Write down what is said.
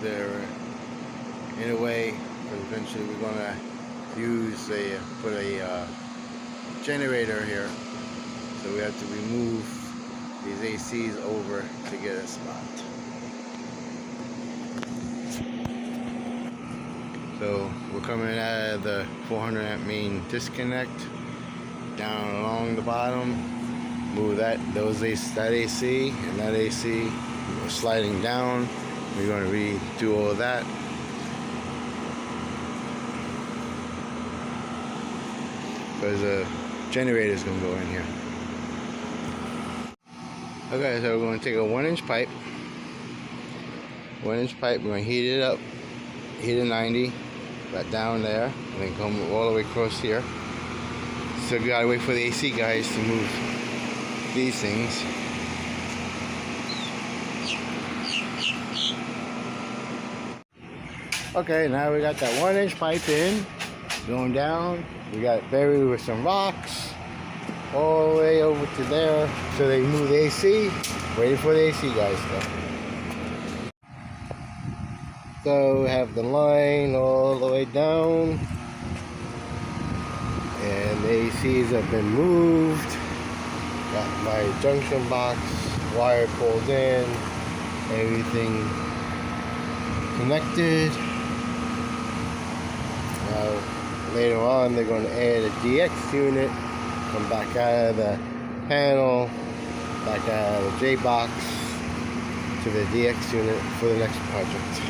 they're in a way, but eventually we're gonna put a generator here, so we have to remove these ACs over to get a spot. So we're coming out of the 400 amp main disconnect, down along the bottom, move that AC and that AC, we're sliding down. We're going to redo all of that. Because a generator is going to go in here. Okay, so we're going to take a 1-inch pipe. 1-inch pipe, we're going to heat it up, heat it 90, right down there, and then come all the way across here. So we gotta wait for the AC guys to move these things. Okay, now we got that 1-inch pipe in, going down. We got it buried with some rocks all the way over to there, so they move the AC, waiting for the AC guys to. So we have the line all the way down, and the ACs have been moved. Got my junction box wire pulled in, everything connected. Now later on they're going to add a DX unit, come back out of the panel, back out of the J box to the DX unit for the next project.